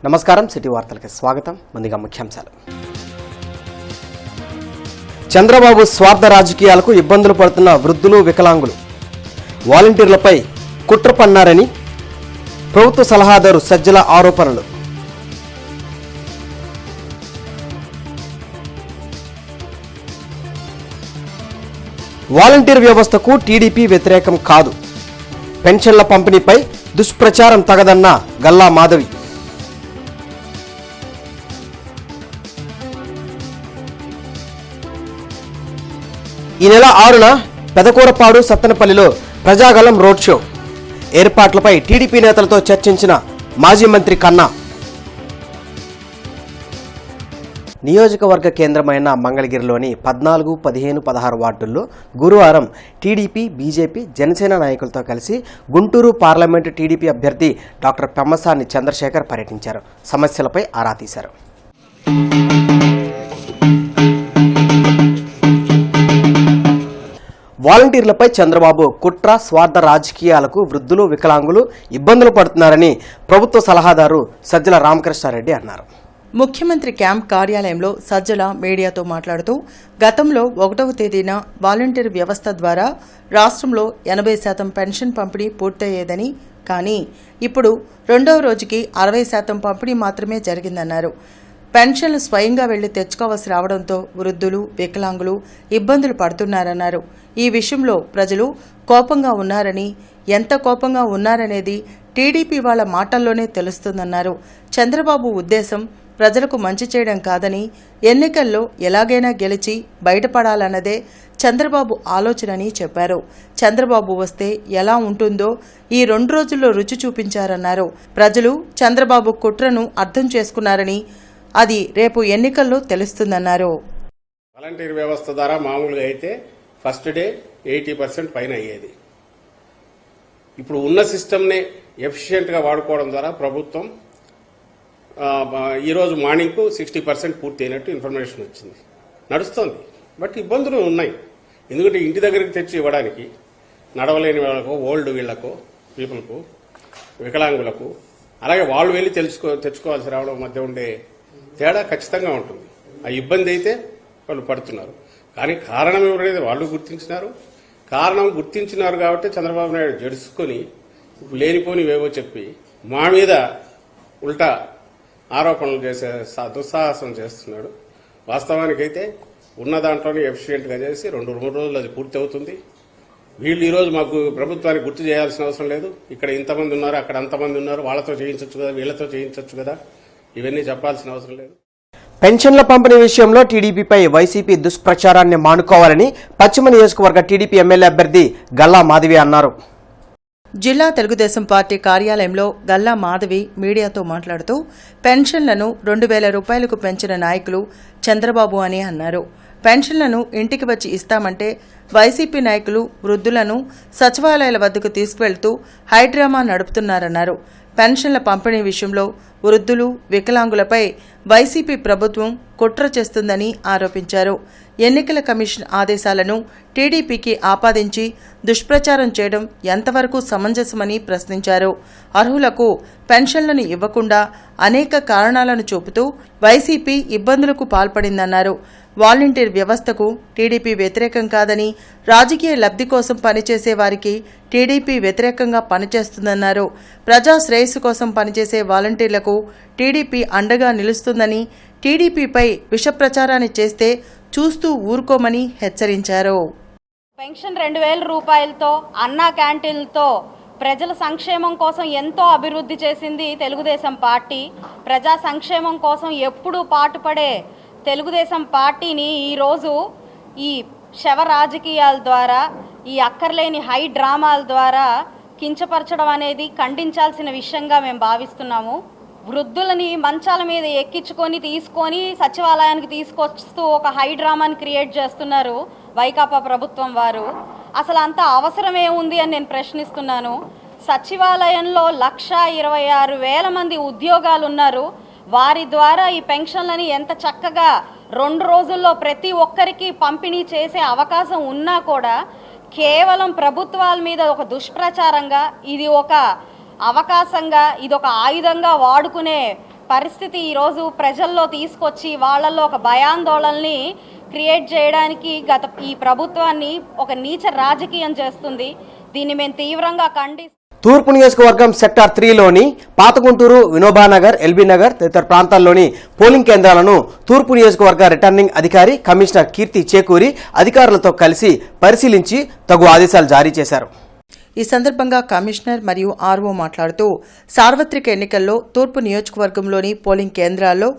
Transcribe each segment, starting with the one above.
నమస్కారం, సిటీ వార్తలకి స్వాగతం. ముందుగా ముఖ్యాంశాలు. చంద్రబాబు స్వార్థ రాజకీయాలకు ఇబ్బందులు పడుతున్న వృద్ధులు, వికలాంగులు వాలంటీర్లపై కుట్ర పన్నారని ప్రభుత్వ సలహాదారు సజ్జల ఆరోపణలు. వాలంటీర్ వ్యవస్థకు టీడీపీ వ్యతిరేకం కాదు, పెన్షన్ల పంపిణీపై దుష్ప్రచారం తగదన్న గల్లా మాధవి. ఈ నెల 6న పెదకూరపాడు, సత్తెనపల్లిలో ప్రజాగళం రోడ్ షో ఏర్పాట్లపై టీడీపీ నేతలతో చర్చించిన మాజీ మంత్రి కన్నా. నియోజకవర్గ కేంద్రమైన మంగళగిరిలోని 14, 15, 16 వార్డుల్లో గురువారం టీడీపీ, బీజేపీ, జనసేన నాయకులతో కలిసి గుంటూరు పార్లమెంటు టీడీపీ అభ్యర్థి డాక్టర్ పెమ్మసాని చంద్రశేఖర్ పర్యటించారు. సమస్యలపై ఆరా తీశారు. వాలంటీర్లపై చంద్రబాబు కుట్ర, స్వార్థ రాజకీయాలకు వృద్ధులు, వికలాంగులు ఇబ్బందులు పడుతున్నారని ప్రభుత్వ సలహాదారు సజ్జల రామకృష్ణారెడ్డి అన్నారు. ముఖ్యమంత్రి క్యాంప్ కార్యాలయంలో సజ్జల మీడియాతో మాట్లాడుతూ గతంలో 1వ తేదీన వాలంటీర్ వ్యవస్థ ద్వారా రాష్ట్రంలో 80% పెన్షన్ పంపిణీ పూర్తయ్యేదని, కానీ ఇప్పుడు 2వ రోజుకి 60% పంపిణీ మాత్రమే జరిగిందన్నారు. పెన్షన్లు స్వయంగా వెళ్లి తెచ్చుకోవాల్సి రావడంతో వృద్ధులు, వికలాంగులు ఇబ్బందులు పడుతున్నారన్నారు. ఈ విషయంలో ప్రజలు కోపంగా ఉన్నారని, ఎంత కోపంగా ఉన్నారనేది టీడీపీ వాళ్ల మాటల్లోనే తెలుస్తుందన్నారు. చంద్రబాబు ఉద్దేశం ప్రజలకు మంచి చేయడం కాదని, ఎన్నికల్లో ఎలాగైనా గెలిచి బయటపడాలన్నదే చంద్రబాబు ఆలోచనని చెప్పారు. చంద్రబాబు వస్తే ఎలా ఉంటుందో ఈ 2 రోజుల్లో రుచి చూపించారన్నారు. ప్రజలు చంద్రబాబు కుట్రను అర్థం చేసుకున్నారని, అది రేపు ఎన్నికల్లో తెలుస్తుందన్నారు. వాలంటీర్ వ్యవస్థ ద్వారా మామూలుగా అయితే ఫస్ట్ డే 80% పైన అయ్యేది. ఇప్పుడు ఉన్న సిస్టమ్నే ఎఫిషియెంట్గా వాడుకోవడం ద్వారా ప్రభుత్వం ఈరోజు మార్నింగ్కు 60% పూర్తి అయినట్టు ఇన్ఫర్మేషన్ వచ్చింది. నడుస్తోంది, బట్ ఇబ్బందులు ఉన్నాయి. ఎందుకంటే ఇంటి దగ్గరికి తెచ్చి ఇవ్వడానికి నడవలేని వాళ్ళకు, ఓల్డ్ వీళ్లకు, పీపుల్కు, వికలాంగులకు, అలాగే వాళ్ళు వెళ్ళి తెచ్చుకోవాల్సి రావడం మధ్య ఉండే తేడా ఖచ్చితంగా ఉంటుంది. ఆ ఇబ్బంది అయితే వాళ్ళు పడుతున్నారు. కానీ కారణం ఎవరైతే వాళ్ళు గుర్తించినారు. కారణం గుర్తించినారు కాబట్టి చంద్రబాబు నాయుడు జడుచుకొని లేనిపోనివేవో చెప్పి మా మీద ఉల్టా ఆరోపణలు చేసే దుస్సాహసం చేస్తున్నాడు. వాస్తవానికైతే ఉన్న దాంట్లోనే ఎఫిషియెంట్గా చేసి 2-3 రోజులు అది పూర్తి అవుతుంది. వీళ్ళు ఈరోజు మాకు ప్రభుత్వానికి గుర్తు చేయాల్సిన అవసరం లేదు. ఇక్కడ ఇంతమంది ఉన్నారు, అక్కడ అంతమంది ఉన్నారు, వాళ్ళతో చేయించవచ్చు కదా, వీళ్లతో చేయించవచ్చు కదా, ఇవన్నీ చెప్పాల్సిన అవసరం లేదు. పెన్షన్ల పంపిణీ విషయంలో టీడీపీపై వైసీపీ దుష్ప్రచారాన్ని మానుకోవాలని పశ్చిమ నియోజకవర్గ టీడీపీ ఎమ్మెల్యే అభ్యర్థి గల్లా మాధవి అన్నారు. జిల్లా తెలుగుదేశం పార్టీ కార్యాలయంలో గల్లా మాధవి మీడియాతో మాట్లాడుతూ పెన్షన్లను 2,000 రూపాయలకు పెంచిన నాయకులు చంద్రబాబు అని అన్నారు. పెన్షన్లను ఇంటికి వచ్చి ఇస్తామంటే వైసీపీ నాయకులు వృద్ధులను సచివాలయాల వద్దకు తీసుకువెళ్తూ హైడ్రామా నడుపుతున్నారన్నారు. పెన్షన్ల పంపిణీ విషయంలో వృద్ధులు, వికలాంగులపై వైసీపీ ప్రభుత్వం కుట్ర చేస్తుందని ఆరోపించారు. ఎన్నికల కమిషన్ ఆదేశాలను టీడీపీకి ఆపాదించి దుష్ప్రచారం చేయడం ఎంతవరకు సమంజసమని ప్రశ్నించారు. అర్హులకు పెన్షన్లను ఇవ్వకుండా అనేక కారణాలను చూపుతూ వైసీపీ ఇబ్బందులకు పాల్పడిందన్నారు. వాలంటీర్ వ్యవస్థకు టీడీపీ వ్యతిరేకం కాదని, రాజకీయ లబ్ధి కోసం పనిచేసే వారికి టీడీపీ వ్యతిరేకంగా పనిచేస్తుందన్నారు. ప్రజా శ్రేయస్సు కోసం పనిచేసే వాలంటీర్లకు టీడీపీ అండగా నిలుస్తుందని, టీడీపీపై విష ప్రచారాన్ని చేస్తే చూస్తూ ఊరుకోమని హెచ్చరించారు. పెన్షన్ 2,000 రూపాయలతో, అన్నా క్యాంటీన్లతో ప్రజల సంక్షేమం కోసం ఎంతో అభివృద్ధి చేసింది తెలుగుదేశం పార్టీ. ప్రజా సంక్షేమం కోసం ఎప్పుడూ పాటుపడే తెలుగుదేశం పార్టీని ఈరోజు ఈ శవ రాజకీయాల ద్వారా, ఈ అక్కర్లేని హై డ్రామాల ద్వారా కించపరచడం అనేది ఖండించాల్సిన విషయంగా మేము భావిస్తున్నాము. వృద్ధులని మంచాల మీద ఎక్కించుకొని తీసుకొని సచివాలయానికి తీసుకొస్తూ ఒక హై డ్రామాని క్రియేట్ చేస్తున్నారు వైకాపా ప్రభుత్వం వారు. అసలు అంత అవసరమే ఉంది అని నేను ప్రశ్నిస్తున్నాను. సచివాలయంలో 1,26,000 మంది ఉద్యోగాలు ఉన్నారు. వారి ద్వారా ఈ పెన్షన్లని ఎంత చక్కగా 2 రోజుల్లో ప్రతి ఒక్కరికి పంపిణీ చేసే అవకాశం ఉన్నా కూడా కేవలం ప్రభుత్వాల మీద ఒక దుష్ప్రచారంగా, ఇది ఒక అవకాశంగా, ఇది ఒక ఆయుధంగా వాడుకునే పరిస్థితి ఈరోజు ప్రజల్లో తీసుకొచ్చి వాళ్ళల్లో ఒక భయాందోళనని క్రియేట్ చేయడానికి ఈ ప్రభుత్వాన్ని ఒక నీచ రాజకీయం చేస్తుంది. దీన్ని మేము తీవ్రంగా తూర్పు నియోజకవర్గం సెక్టార్ 3లోని పాతగుంటూరు, వినోబానగర్, ఎల్బీ నగర్ తదితర ప్రాంతాల్లోని పోలింగ్ కేంద్రాలను తూర్పు నియోజకవర్గ రిటర్నింగ్ అధికారి కమిషనర్ కీర్తి చేకూరి అధికారులతో కలిసి పరిశీలించి తగు ఆదేశాలు జారీ చేశారు. ఈ సందర్భంగా కమిషనర్ మరియు ఆర్ఓ మాట్లాడుతూ సార్వత్రిక ఎన్నికల్లో తూర్పు నియోజకవర్గంలోని పోలింగ్ కేంద్రాల్లో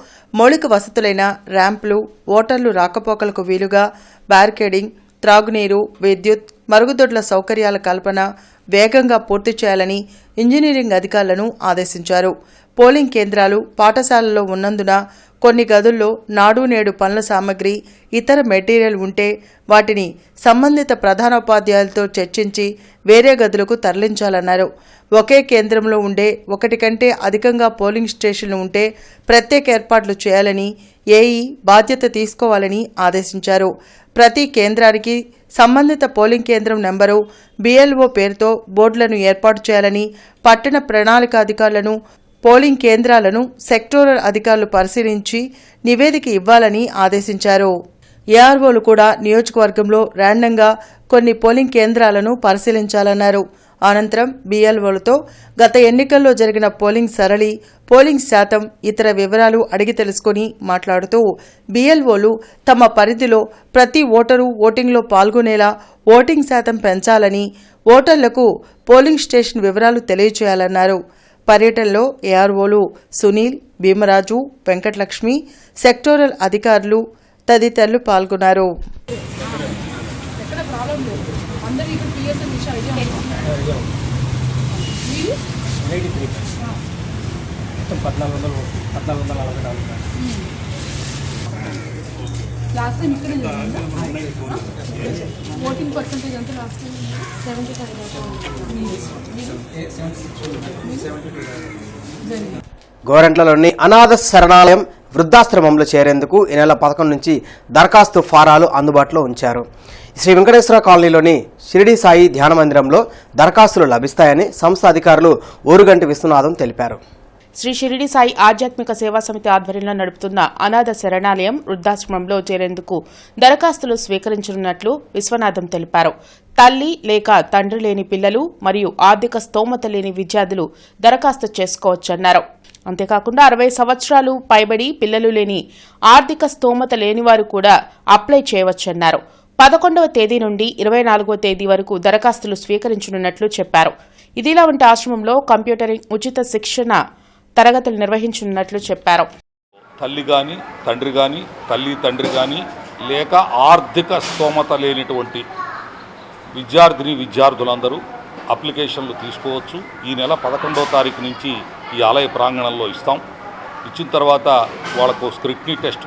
మౌలిక వసతులైన ర్యాంపులు, ఓటర్లు రాకపోకలకు వీలుగా బ్యారికేడింగ్, త్రాగునీరు, విద్యుత్, మరుగుదొడ్ల సౌకర్యాల కల్పన వేగంగా పూర్తి చేయాలని ఇంజనీరింగ్ అధికారులను ఆదేశించారు. పోలింగ్ కేంద్రాలు పాఠశాలల్లో ఉన్నందున కొన్ని గదుల్లో నాడు నేడు పనుల సామగ్రి, ఇతర మెటీరియల్ ఉంటే వాటిని సంబంధిత ప్రధానోపాధ్యాయులతో చర్చించి వేరే గదులకు తరలించాలన్నారు. ఒకే కేంద్రంలో ఉండే ఒకటి కంటే అధికంగా పోలింగ్ స్టేషన్లు ఉంటే ప్రత్యేక ఏర్పాట్లు చేయాలని ఏఈ బాధ్యత తీసుకోవాలని ఆదేశించారు. ప్రతి కేంద్రానికి సంబంధిత పోలింగ్ కేంద్రం నెంబరు, బిఎల్ఓ పేరుతో బోర్డులను ఏర్పాటు చేయాలని, పట్టణ ప్రణాళికాధికారులను పోలింగ్ కేంద్రాలను సెక్టోరల్ అధికారులు పరిశీలించి నివేదిక ఇవ్వాలని ఆదేశించారు. ఏఆర్ఓలు కూడా నియోజకవర్గంలో ర్యాండంగా కొన్ని పోలింగ్ కేంద్రాలను పరిశీలించాలన్నారు. అనంతరం బిఎల్ఓలతో గత ఎన్నికల్లో జరిగిన పోలింగ్ సరళి, పోలింగ్ శాతం, ఇతర వివరాలు అడిగి తెలుసుకుని మాట్లాడుతూ బిఎల్ఓలు తమ పరిధిలో ప్రతి ఓటరు ఓటింగ్లో పాల్గొనేలా ఓటింగ్ శాతం పెంచాలని, ఓటర్లకు పోలింగ్ స్టేషన్ వివరాలు తెలియజేయాలన్నారు. పర్యటనలో ఏఆర్ఓలు సునీల్, భీమరాజు, వెంకటలక్ష్మి, సెక్టోరల్ అధికారులు తదితరులు పాల్గొన్నారు. లాస్ట్ టైం ఇక్కడ ఓటింగ్ పర్సెంటేజ్ ఎంత లాస్ట్ టైం 75. గోరంట్లలోని అనాథ శరణాలయం వృద్ధాశ్రమంలో చేరేందుకు ఈ నెల 11 నుంచి దరఖాస్తు ఫారాలు అందుబాటులో ఉంచారు. శ్రీ వెంకటేశ్వర కాలనీలోని షిరిడి సాయి ధ్యాన మందిరంలో దరఖాస్తులు లభిస్తాయని సంస్థ అధికారులు ఊరుగంటి విశ్వనాథం తెలిపారు. శ్రీ షిరిడి సాయి ఆధ్యాత్మిక సేవా సమితి ఆధ్వర్యంలో నడుపుతున్న అనాథ శరణాలయం వృద్ధాశ్రమంలో చేరేందుకు దరఖాస్తులు స్వీకరించనున్నట్లు విశ్వనాథం తెలిపారు. తల్లి లేక తండ్రి లేని పిల్లలు మరియు ఆర్థిక స్తోమత లేని విద్యార్థులు దరఖాస్తు చేసుకోవచ్చన్నారు. అంతేకాకుండా 60 సంవత్సరాలు పైబడి పిల్లలు లేని ఆర్థిక స్తోమత లేనివారు కూడా అప్లై చేయవచ్చన్నారు. 11వ తేదీ నుండి 24వ తేదీ వరకు దరఖాస్తులు స్వీకరించనున్నట్లు చెప్పారు. ఇదిలా ఉంటే ఆశ్రమంలో కంప్యూటరింగ్ ఉచిత శిక్షణ తరగతులు నిర్వహించనున్నట్లు చెప్పారు. తల్లి కానీ తండ్రి కానీ తల్లి తండ్రి కానీ లేక ఆర్థిక స్తోమత లేనటువంటి విద్యార్థులందరూ అప్లికేషన్లు తీసుకోవచ్చు. ఈ నెల 11వ తారీఖు నుంచి ఈ ఆలయ ప్రాంగణంలో ఇస్తాం. ఇచ్చిన తర్వాత వాళ్ళకు స్క్రూటినీ టెస్ట్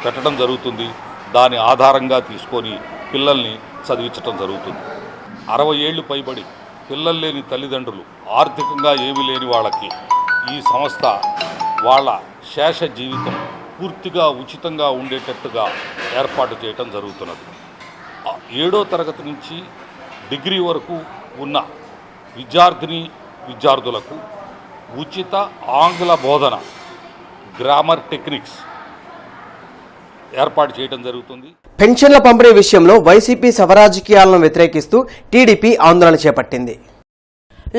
పెట్టడం జరుగుతుంది. దాని ఆధారంగా తీసుకొని పిల్లల్ని చదివించడం జరుగుతుంది. 60 ఏళ్ళు పైబడి పిల్లలు లేని తల్లిదండ్రులు, ఆర్థికంగా ఏమీ లేని వాళ్ళకి ఈ సంస్థ వాళ్ళ శేష జీవితం పూర్తిగా ఉచితంగా ఉండేటట్టుగా ఏర్పాటు చేయటం జరుగుతున్నది. 7వ తరగతి నుంచి డిగ్రీ వరకు ఉన్న విద్యార్థులకు ఉచిత ఆంగ్ల బోధన, గ్రామర్ టెక్నిక్స్ ఏర్పాటు చేయడం జరుగుతుంది. పెన్షన్ల పంపిణీ విషయంలో వైసీపీ శవరాజకీయాలను వ్యతిరేకిస్తూ టీడీపీ ఆందోళన చేపట్టింది.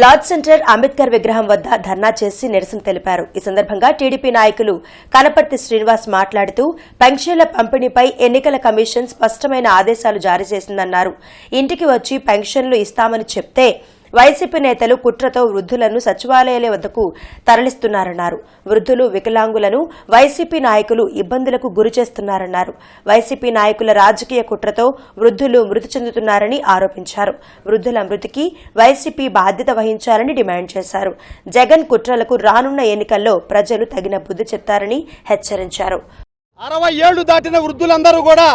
లార్డ్ సెంటర్ అంబేద్కర్ విగ్రహం వద్ద ధర్నా చేసి నిరసన తెలిపారు. ఈ సందర్భంగా టీడీపీ నాయకులు కనపర్తి శ్రీనివాస్ మాట్లాడుతూ పెన్షన్ల పంపిణీపై ఎన్నికల కమిషన్ స్పష్టమైన ఆదేశాలు జారీ చేసిందన్నారు. ఇంటికి వచ్చి పెన్షన్లు ఇస్తామని చెప్తే వైసీపీ నేతలు కుట్రతో వృద్ధులను సచివాలయాల వద్దకు తరలిస్తున్నారన్నారు. వృద్ధులు, వికలాంగులను వైసీపీ నాయకులు ఇబ్బందులకు గురి చేస్తున్నారన్నారు. వైసీపీ నాయకుల రాజకీయ కుట్రతో వృద్ధులు మృతి చెందుతున్నారని ఆరోపించారు. వృద్ధుల మృతికి వైసీపీ బాధ్యత వహించాలని డిమాండ్ చేశారు. జగన్ కుట్రలకు రానున్న ఎన్నికల్లో ప్రజలు తగిన బుద్ధి చెప్తారని హెచ్చరించారు. 60 ఏళ్లు దాటిన వృద్ధులందరూ కూడా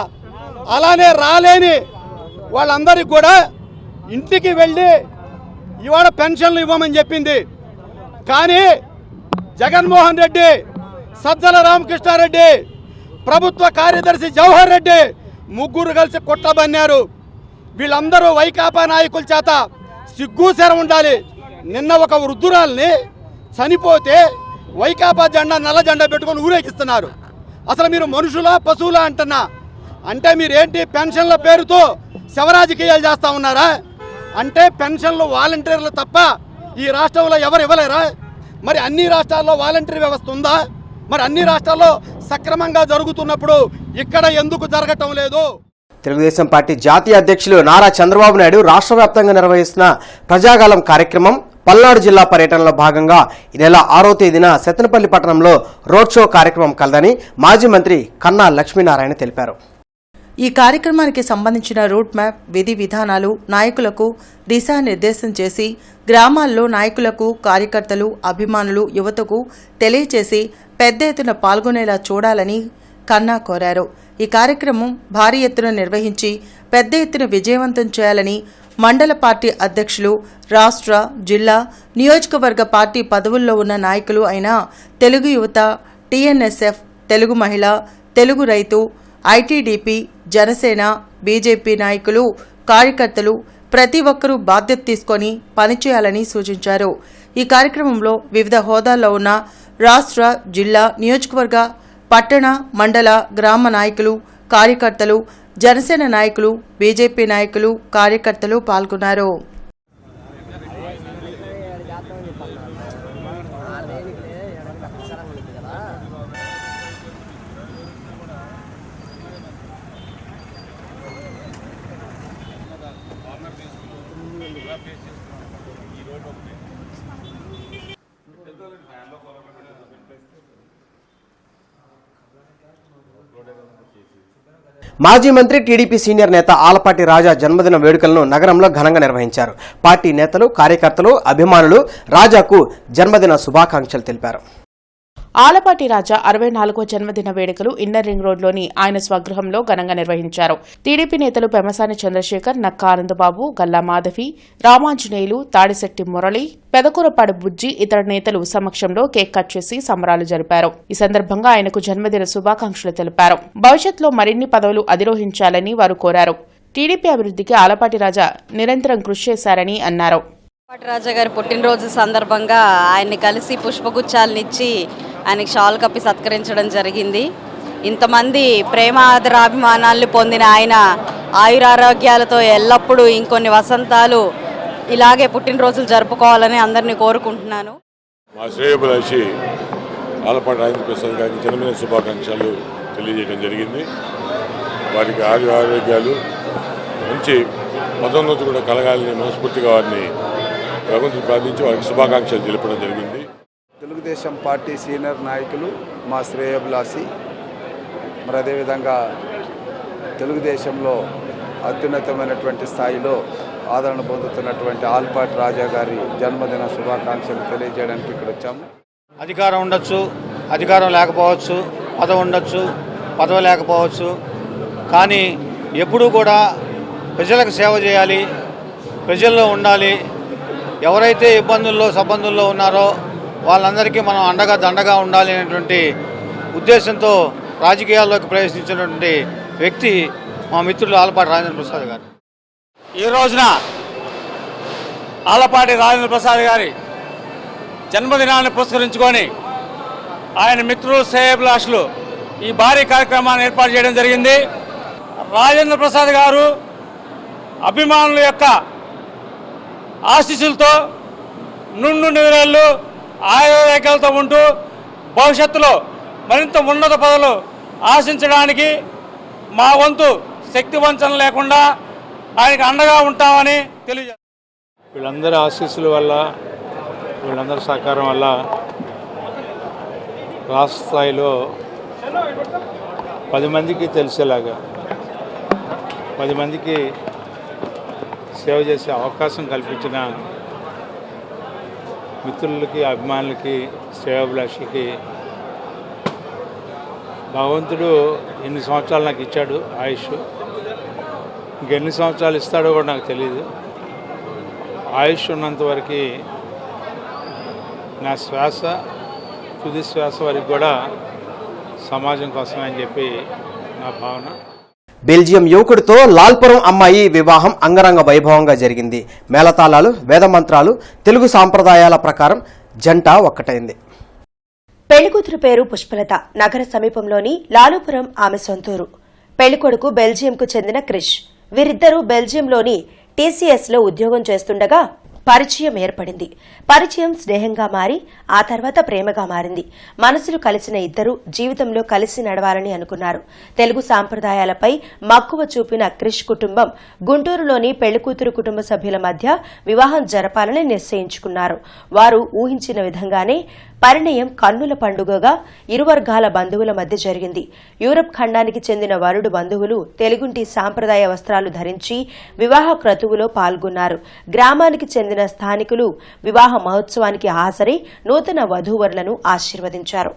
అలానే రాలేని వాళ్ళందరికీ కూడా ఇంటికి వెళ్ళి ఇవాళ పెన్షన్లు ఇవ్వమని చెప్పింది. కానీ జగన్మోహన్ రెడ్డి, సజ్జల రామకృష్ణారెడ్డి, ప్రభుత్వ కార్యదర్శి జవహర్ రెడ్డి ముగ్గురు కలిసి కుట్రబన్నారు. వీళ్ళందరూ వైకాపా నాయకుల చేత సిగ్గుశరం ఉండాలి. నిన్న ఒక వృద్ధురాల్ని చనిపోతే వైకాపా జెండా నల్ల జెండా పెట్టుకొని ఊరేగిస్తున్నారు. అసలు మీరు మనుషులా పశువులా అంటున్నా? అంటే మీరేంటి పెన్షన్ల పేరుతో శవరాజకీయాలు చేస్తూ ఉన్నారా? అంటే పెన్షన్లు వాలంటీర్లు తప్ప ఈ రాష్ట్రంలో ఎవరు ఇవ్వలేరా? మరి అన్ని రాష్ట్రాల్లో వాలంటీర్ వ్యవస్థ ఉందా? మరి అన్ని రాష్ట్రాల్లో సక్రమంగా జరుగుతున్నప్పుడు ఇక్కడ ఎందుకు జరగటం లేదు? తెలుగుదేశం పార్టీ జాతీయ అధ్యక్షులు నారా చంద్రబాబు నాయుడు రాష్ట్ర వ్యాప్తంగా నిర్వహిస్తున్న ప్రజాగాలం కార్యక్రమం పల్నాడు జిల్లా పర్యటనలో భాగంగా ఈ నెల 6వ తేదీన సత్తెనపల్లి పట్టణంలో రోడ్ షో కార్యక్రమం కలదని మాజీ మంత్రి కన్నా లక్ష్మీనారాయణ తెలిపారు. ఈ కార్యక్రమానికి సంబంధించిన రూట్ మ్యాప్, విధి విధానాలు నాయకులకు దిశానిర్దేశం చేసి గ్రామాల్లో నాయకులకు, కార్యకర్తలు, అభిమానులు, యువతకు తెలియచేసి పెద్ద ఎత్తున పాల్గొనేలా చూడాలని కన్నా కోరారు. ఈ కార్యక్రమం భారీ ఎత్తున నిర్వహించి పెద్ద ఎత్తున విజయవంతం చేయాలని మండల పార్టీ అధ్యక్షులు, రాష్ట్ర, జిల్లా, నియోజకవర్గ పార్టీ పదవుల్లో ఉన్న నాయకులు అయిన తెలుగు యువత, టీఎన్ఎస్ఎఫ్, తెలుగు మహిళ, తెలుగు రైతు, ఐటీడీపీ, జనసేన, బీజేపీ నాయకులు, కార్యకర్తలు ప్రతి ఒక్కరూ బాధ్యత తీసుకొని పనిచేయాలని సూచించారు. ఈ కార్యక్రమంలో వివిధ హోదాల్లో ఉన్న రాష్ట్ర, జిల్లా, నియోజకవర్గ, పట్టణ, మండల, గ్రామ నాయకులు, కార్యకర్తలు, జనసేన నాయకులు, బీజేపీ నాయకులు, కార్యకర్తలు పాల్గొన్నారు. మాజీ మంత్రి టీడీపీ సీనియర్ నేత ఆలపాటి రాజా జన్మదిన వేడుకలను నగరంలో ఘనంగా నిర్వహించారు. పార్టీ నేతలు, కార్యకర్తలు, అభిమానులు రాజాకు జన్మదిన శుభాకాంక్షలు తెలిపారు. ఆలపాటి రాజా 64వ జన్మదిన వేడుకలు ఇన్నర్ రింగ్ రోడ్లోని ఆయన స్వగృహంలో ఘనంగా నిర్వహించారు. టీడీపీ నేతలు పెమసాని చంద్రశేఖర్, నక్కా ఆనందబాబు, గల్లా మాధవి, రామాంజనేయులు, తాడిశెట్టి మురళి, పెదకూరపాడు బుజ్జి ఇతర నేతలు సమక్షంలో కేక్ కట్ చేసి సంబరాలు జరిపారు. ఈ సందర్భంగా ఆయనకు జన్మదిన శుభాకాంక్షలు తెలిపారు. భవిష్యత్తులో మరిన్ని పదవులు అధిరోహించాలని వారు కోరారు. టీడీపీ అభివృద్ధికి ఆలపాటి రాజా నిరంతరం కృషి చేశారని అన్నారు. ఆలపాటి రాజా గారి పుట్టినరోజు సందర్భంగా ఆయన్ని కలిసి పుష్పగుచ్చాలనిచ్చి ఆయనకి షాల్ కప్పి సత్కరించడం జరిగింది. ఇంతమంది ప్రేమాదరాభిమానాల్ని పొందిన ఆయన ఆయురారోగ్యాలతో ఎల్లప్పుడూ ఇంకొన్ని వసంతాలు ఇలాగే పుట్టినరోజులు జరుపుకోవాలని అందరినీ కోరుకుంటున్నాను. మా శ్రేయోభిలాషి ఆలపాటి రాజేంద్ర ప్రసాద్ గారికి జన్మదిన శుభాకాంక్షలు తెలియజేయడం జరిగింది. వారికి ఆరోగ్యాలు మంచి పదోన్నతి కూడా కలగాలని మనస్ఫూర్తిగా వారిని భగవంతుని ప్రార్థించి వారికి శుభాకాంక్షలు తెలపడం జరిగింది. తెలుగుదేశం పార్టీ సీనియర్ నాయకులు మా శ్రేయోభిలాషి, మరి అదేవిధంగా తెలుగుదేశంలో అత్యున్నతమైనటువంటి స్థాయిలో ఆదరణ పొందుతున్నటువంటి ఆలపాటి రాజా గారి జన్మదిన శుభాకాంక్షలు తెలియజేయడానికి ఇక్కడ వచ్చాము. అధికారం ఉండొచ్చు, అధికారం లేకపోవచ్చు, పదవి ఉండొచ్చు, పదవి లేకపోవచ్చు, కానీ ఎప్పుడూ కూడా ప్రజలకు సేవ చేయాలి, ప్రజల్లో ఉండాలి. ఎవరైతే ఇబ్బందుల్లో సబ్బందుల్లో ఉన్నారో వాళ్ళందరికీ మనం అండగా దండగా ఉండాలి అనేటువంటి ఉద్దేశంతో రాజకీయాల్లోకి ప్రవేశించినటువంటి వ్యక్తి మా మిత్రులు ఆలపాటి రాజేంద్ర ప్రసాద్ గారు. ఈ రోజున ఆలపాటి రాజేంద్ర ప్రసాద్ గారి జన్మదినాన్ని పురస్కరించుకొని ఆయన మిత్రులు, శ్రేయోభిలాషులు ఈ భారీ కార్యక్రమాన్ని ఏర్పాటు చేయడం జరిగింది. రాజేంద్ర ప్రసాద్ గారు అభిమానుల యొక్క ఆశీస్సులతో నుండు నివేళ్ళు ఆయుర్వేదాలతో ఉంటూ భవిష్యత్తులో మరింత ఉన్నత పదవులు ఆశించడానికి మా వంతు శక్తి వంచన లేకుండా ఆయనకు అండగా ఉంటామని తెలియజేస్తాం. వీళ్ళందరి ఆశీస్సుల వల్ల, వీళ్ళందరి సహకారం వల్ల రాష్ట్ర స్థాయిలో 10 మందికి తెలిసేలాగా 10 మందికి సేవ చేసే అవకాశం కల్పించిన మిత్రులకి, అభిమానులకి, శ్రేయోభిలాషులకి భగవంతుడు ఎన్ని సంవత్సరాలు నాకు ఇచ్చాడు ఆయుష్, ఇంకెన్ని సంవత్సరాలు ఇస్తాడో కూడా నాకు తెలియదు. ఆయుష్ ఉన్నంత వరకు నా శ్వాస తుది శ్వాస వరకు కూడా సమాజం కోసమే అని చెప్పి నా భావన. బెల్జియం యువకుడితో లాల్పురం అమ్మాయి వివాహం అంగరంగ వైభవంగా జరిగింది. మేళతాళాలు, వేదమంత్రాలు, తెలుగు సాంప్రదాయాల ప్రకారం జంట ఒక్కటైంది. పెళ్లికూతురు పేరు పుష్పలత. నగర సమీపంలోని లాలుపురం ఆమె సొంతూరు. పెళ్లికొడుకు బెల్జియంకు చెందిన క్రిష్. వీరిద్దరూ బెల్జియంలోని టీసీఎస్లో ఉద్యోగం చేస్తుండగా పరిచయం ఏర్పడింది. పరిచయం స్నేహంగా మారి ఆ తర్వాత ప్రేమగా మారింది. మనసులు కలిసిన ఇద్దరు జీవితంలో కలిసి నడవాలని అనుకున్నారు. తెలుగు సాంప్రదాయాలపై మక్కువ చూపిన క్రిష్ కుటుంబం గుంటూరులోని పెళ్లికూతురు కుటుంబ సభ్యుల మధ్య వివాహం జరపాలని నిశ్చయించుకున్నారు. వారు ఊహించిన విధంగానే పరిణయం కన్నుల పండుగగా ఇరు వర్గాల బంధువుల మధ్య జరిగింది. యూరప్ ఖండానికి చెందిన వరుడు బంధువులు తెలుగుంటి సాంప్రదాయ వస్త్రాలు ధరించి వివాహ క్రతువులో పాల్గొన్నారు. గ్రామానికి చెందిన స్థానికులు వివాహ మహోత్సవానికి హాజరై నూతన వధూవరులను ఆశీర్వదించారు.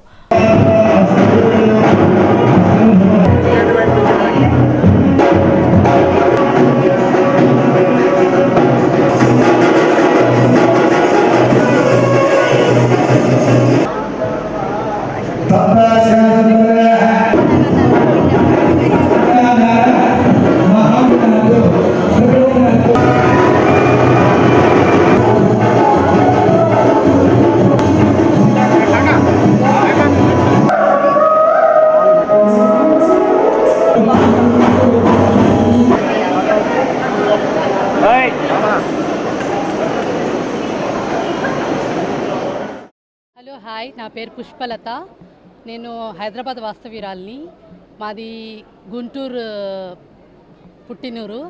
హలో హాయ్, నా పేరు పుష్పలత. నేను హైదరాబాద్ వాస్తవ్యురాలిని. మాది గుంటూరు పుట్టినూరు.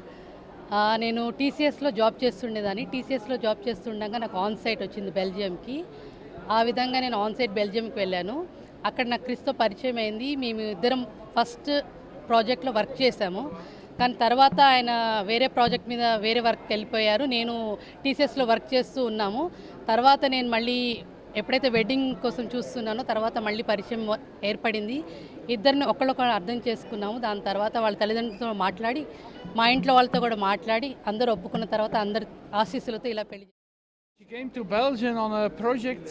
నేను టీసీఎస్లో జాబ్ చేస్తుండేదాన్ని. టీసీఎస్లో జాబ్ చేస్తుండగా నాకు ఆన్ సైట్ వచ్చింది బెల్జియంకి. ఆ విధంగా నేను ఆన్ సైట్ బెల్జియంకి వెళ్ళాను. అక్కడ నాకు క్రిస్తో పరిచయం అయింది. మేము ఇద్దరం ఫస్ట్ ప్రాజెక్ట్లో వర్క్ చేశాము. కానీ తర్వాత ఆయన వేరే ప్రాజెక్ట్ మీద వేరే వర్క్కి వెళ్ళిపోయారు. నేను టీసీఎస్లో వర్క్ చేస్తూ ఉన్నాము. తర్వాత నేను మళ్ళీ ఎప్పుడైతే వెడ్డింగ్ కోసం చూస్తున్నానో తర్వాత మళ్ళీ పరిచయం ఏర్పడింది. ఇద్దరిని ఒకళ్ళొకళ్ళు అర్థం చేసుకున్నాము. దాని తర్వాత వాళ్ళ తల్లిదండ్రులతో మాట్లాడి మా ఇంట్లో వాళ్ళతో కూడా మాట్లాడి అందరూ ఒప్పుకున్న తర్వాత అందరి ఆశీస్సులతో ఇలా పెళ్లి. She came to Belgium on a project.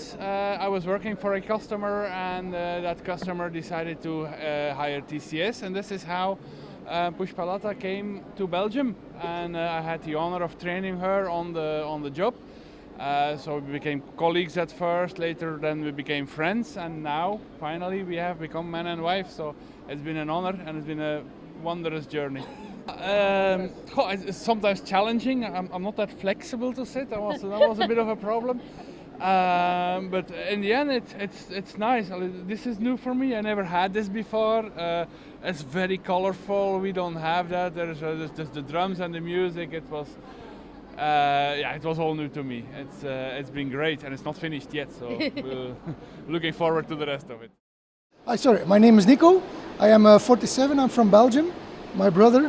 I was working for a customer and that customer decided to hire TCS, and this is how Pushpalata came to Belgium, and I had the honor of training her on the job. So we became colleagues at first, later then we became friends, and now finally we have become man and wife. So it's been an honor and it's been a wondrous journey. It's sometimes challenging. I'm not that flexible to sit. That was a bit of a problem. But in the end, it's nice. This is new for me. I never had this before. It's very colorful. We don't have that. There's just the drums and the music. It was all new to me. It's been great, and it's not finished yet. So we're looking forward to the rest of it. Hi, sorry. My name is Nico. I am 47. I'm from Belgium. My brother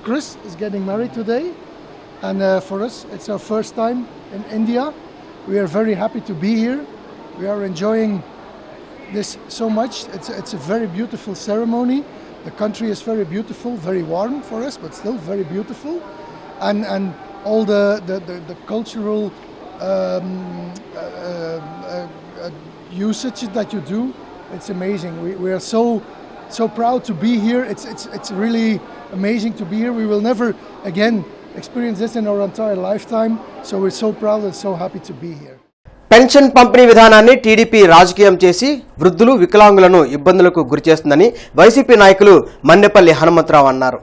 Chris is getting married today, and for us, it's our first time in India. We are very happy to be here. We are enjoying this so much. It's a very beautiful ceremony. The country is very beautiful, very warm for us, but still very beautiful, and all the cultural usage that you do, it's amazing. We are so proud to be here. It's really amazing to be here. We will never again experience this in our entire lifetime, so we're so proud and so happy to be here. Pension పంపిణీ విధానాన్ని TDP రాజకీయం చేసి వృద్ధులు వికలాంగులను ఇబ్బందులకు గురిచేస్తుందని YCP నాయకులు మన్నెపల్లి హనుమంతరావు అన్నారు.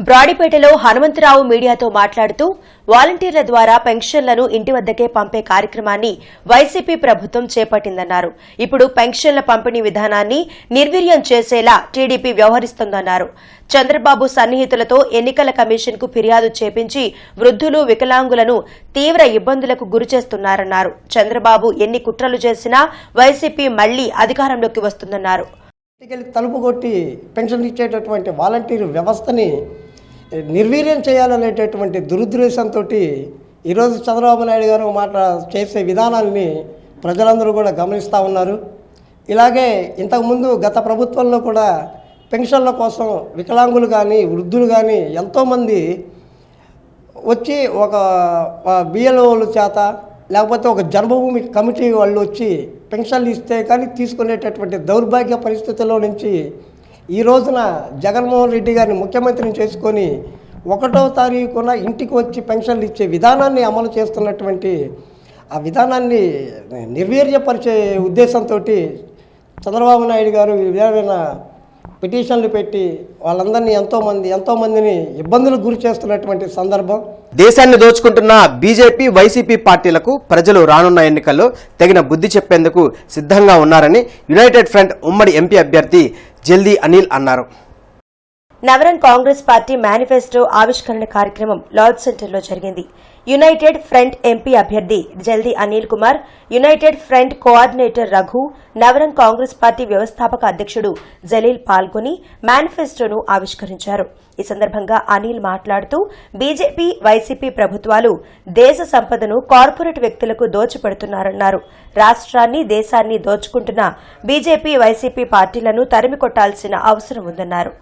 బ్రాడీపేటలో హనుమంతరావు మీడియాతో మాట్లాడుతూ వాలంటీర్ల ద్వారా పెన్షన్లను ఇంటి వద్దకే పంపే కార్యక్రమాన్ని వైసీపీ ప్రభుత్వం చేపట్టిందన్నారు. ఇప్పుడు పెన్షన్ల పంపిణీ విధానాన్ని నిర్వీర్యం చేసేలా టీడీపీ వ్యవహరిస్తోందన్నారు. చంద్రబాబు సన్నిహితులతో ఎన్నికల కమిషన్కు ఫిర్యాదు చేపించి వృద్ధులు వికలాంగులను తీవ్ర ఇబ్బందులకు గురిచేస్తున్నారన్నారు. చంద్రబాబు ఎన్ని కుట్రలు చేసినా వైసీపీ మళ్లీ అధికారంలోకి వస్తుందన్నారు. తలుపు కొట్టి పెన్షన్ ఇచ్చేటటువంటి వాలంటీర్ వ్యవస్థని నిర్వీర్యం చేయాలనేటటువంటి దురుద్దేశంతో ఈరోజు చంద్రబాబు నాయుడు గారు చేసే విధానాన్ని ప్రజలందరూ కూడా గమనిస్తూ ఉన్నారు. ఇలాగే ఇంతకుముందు గత ప్రభుత్వంలో కూడా పెన్షన్ల కోసం వికలాంగులు కానీ వృద్ధులు కానీ ఎంతోమంది వచ్చి ఒక బిఎల్ఓల చేత లేకపోతే ఒక జన్మభూమి కమిటీ వాళ్ళు వచ్చి పెన్షన్లు ఇస్తే కానీ తీసుకునేటటువంటి దౌర్భాగ్య పరిస్థితుల్లో నుంచి ఈ రోజున జగన్మోహన్ రెడ్డి గారిని ముఖ్యమంత్రిని చేసుకొని 1వ తారీఖున ఇంటికి వచ్చి పెన్షన్లు ఇచ్చే విధానాన్ని అమలు చేస్తున్నటువంటి ఆ విధానాన్ని నిర్వీర్యపరిచే ఉద్దేశంతో చంద్రబాబు నాయుడు గారు ఈ విధమైన పిటిషన్లు పెట్టి వాళ్ళందరినీ ఎంతోమందిని ఇబ్బందులకు గురి చేస్తున్నటువంటి సందర్భం. దేశాన్ని దోచుకుంటున్న బీజేపీ వైసీపీ పార్టీలకు ప్రజలు రానున్న ఎన్నికల్లో తగిన బుద్ధి చెప్పేందుకు సిద్ధంగా ఉన్నారని యునైటెడ్ ఫ్రంట్ ఉమ్మడి ఎంపీ అభ్యర్థి జల్దీ అనిల్ అన్నారు. నవరంగ్ కాంగ్రెస్ పార్టీ మేనిఫెస్టో ఆవిష్కరణ కార్యక్రమం లార్డ్ సెంటర్లో జరిగింది. యునైటెడ్ ఫ్రంట్ ఎంపీ అభ్యర్థి జల్దీ Anil Kumar, United front coordinator Raghu, Navrang Congress party వ్యవస్థాపక అధ్యక్షుడు జలీల్ పాల్గొని మేనిఫెస్టోను ఆవిష్కరించారు. ఈ సందర్భంగా అనిల్ మాట్లాడుతూ బీజేపీ వైసీపీ ప్రభుత్వాలు దేశ సంపదను కార్పొరేట్ వ్యక్తులకు దోచిపెడుతున్నారన్నారు. రాష్ట్రాన్ని దేశాన్ని దోచుకుంటున్న బీజేపీ వైసీపీ పార్టీలను తరిమి కొట్టాల్సిన అవసరం ఉందన్నారు.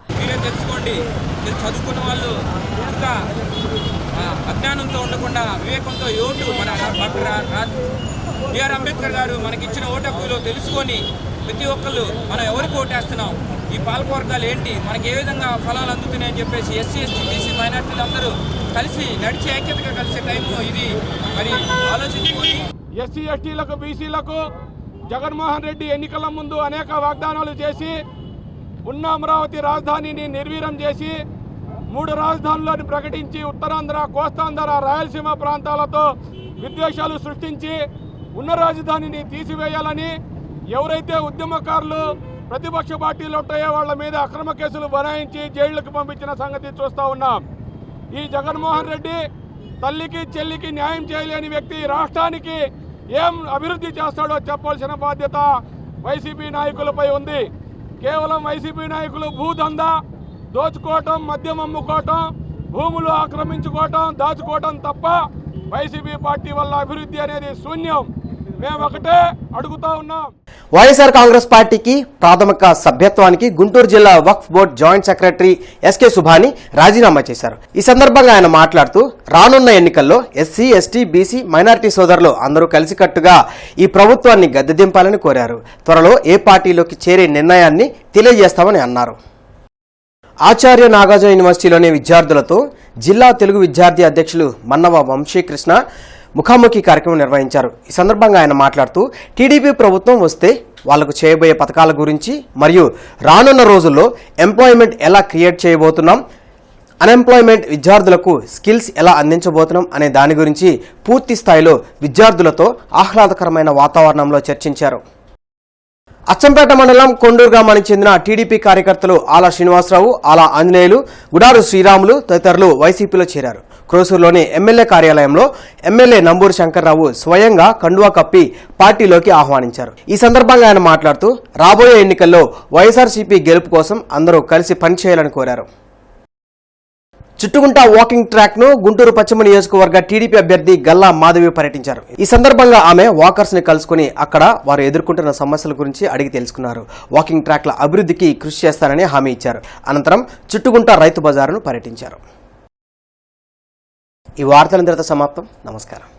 అజ్ఞానంతో ఉండకుండా వివేకంతో ఓటు మన డాక్టర్ బిఆర్ అంబేద్కర్ గారు మనకిచ్చిన ఓటు హక్కులో తెలుసుకొని ప్రతి ఒక్కళ్ళు మనం ఎవరికి ఓటేస్తున్నాం, ఈ పాలకవర్గాలు ఏంటి, మనకి ఏ విధంగా ఫలాలు అందుతున్నాయని చెప్పేసి ఎస్సీ ఎస్టీ బీసీ మైనార్టీలు అందరూ కలిసి నడిచే ఐక్యతగా కలిసే టైంలో ఇది మరి ఆలోచించుకొని ఎస్సీ ఎస్టీలకు బీసీలకు జగన్మోహన్ రెడ్డి ఎన్నికల ముందు అనేక వాగ్దానాలు చేసి ఉన్న అమరావతి రాజధానిని నిర్వీర్యం చేసి 3 రాజధానులను ప్రకటించి ఉత్తరాంధ్ర, కోస్తాంధ్ర, రాయలసీమ ప్రాంతాలతో విద్వేషాలు సృష్టించి ఉన్న రాజధానిని తీసివేయాలని ఎవరైతే ఉద్యమకారులు ప్రతిపక్ష పార్టీలు ఉంటాయో వాళ్ళ మీద అక్రమ కేసులు బనాయించి జైళ్లకు పంపించిన సంగతి చూస్తూ ఉన్నాం. ఈ జగన్మోహన్ రెడ్డి తల్లికి చెల్లికి న్యాయం చేయలేని వ్యక్తి రాష్ట్రానికి ఏం అభివృద్ధి చేస్తాడో చెప్పాల్సిన బాధ్యత వైసీపీ నాయకులపై ఉంది. కేవలం వైసీపీ నాయకులు భూదందా, దోచుకోవటం, మద్యం అమ్ముకోవటం, భూములు ఆక్రమించుకోవటం, దాచుకోవటం తప్ప వైసీపీ పార్టీ వల్ల అభివృద్ధి అనేది శూన్యం. మేము ఒకటే అడుగుతా ఉన్నాం. వైఎస్ఆర్ కాంగ్రెస్ పార్టీకి ప్రాథమిక సభ్యత్వానికి గుంటూరు జిల్లా Waqf board joint secretary SK Subhani రాజీనామా చేశారు. ఈ సందర్భంగా ఆయన మాట్లాడుతూ రానున్న ఎన్నికల్లో ఎస్సీ ఎస్టీ బీసీ మైనారిటీ సోదరులు అందరూ కలిసికట్టుగా ఈ ప్రభుత్వాన్ని గద్దెదింపాలని కోరారు. త్వరలో ఏ పార్టీలోకి చేరే నిర్ణయాన్ని తెలియజేస్తామని అన్నారు. ఆచార్య నాగార్జున యూనివర్సిటీలోని విద్యార్థులతో జిల్లా తెలుగు విద్యార్థి అధ్యక్షులు మన్నవ వంశీకృష్ణ ముఖాముఖి కార్యక్రమం నిర్వహించారు. ఈ సందర్భంగా ఆయన మాట్లాడుతూ టీడీపీ ప్రభుత్వం వస్తే వాళ్లకు చేయబోయే పథకాల గురించి మరియు రానున్న రోజుల్లో ఎంప్లాయ్మెంట్ ఎలా క్రియేట్ చేయబోతున్నాం, అన్ఎంప్లాయ్మెంట్ విద్యార్థులకు స్కిల్స్ ఎలా అందించబోతున్నాం అనే దాని గురించి పూర్తి స్థాయిలో విద్యార్థులతో ఆహ్లాదకరమైన వాతావరణంలో చర్చించారు. అచ్చంపేట మండలం కొండూరు గ్రామానికి చెందిన టీడీపీ కార్యకర్తలు ఆలా శ్రీనివాసరావు, ఆలా ఆంజనేయులు, గుడారు శ్రీరాములు తదితరులు వైసీపీలో చేరారు. క్రోసూరులోని ఎమ్మెల్యే కార్యాలయంలో ఎమ్మెల్యే నంబూరు శంకర్రావు స్వయంగా కండువా కప్పి పార్టీలోకి ఆహ్వానించారు. ఈ సందర్భంగా ఆయన మాట్లాడుతూ రాబోయే ఎన్నికల్లో వైఎస్ఆర్సీపీ గెలుపు కోసం అందరూ కలిసి పనిచేయాలని కోరారు. చుట్టుగుంట వాకింగ్ ట్రాక్ ను గుంటూరు పశ్చిమ నియోజకవర్గ టీడీపీ అభ్యర్థి గల్లా మాధవి పర్యటించారు. ఈ సందర్భంగా ఆమె వాకర్స్ ని కలుసుకుని అక్కడ వారు ఎదుర్కొంటున్న సమస్యల గురించి అడిగి తెలుసుకున్నారు. వాకింగ్ ట్రాక్ల అభివృద్ధికి కృషి చేస్తానని హామీ ఇచ్చారు. అనంతరం చుట్టుగుంట రైతు బజారును పర్యటించారు. ఈ వార్తలందరితో సమాప్తం. నమస్కారం.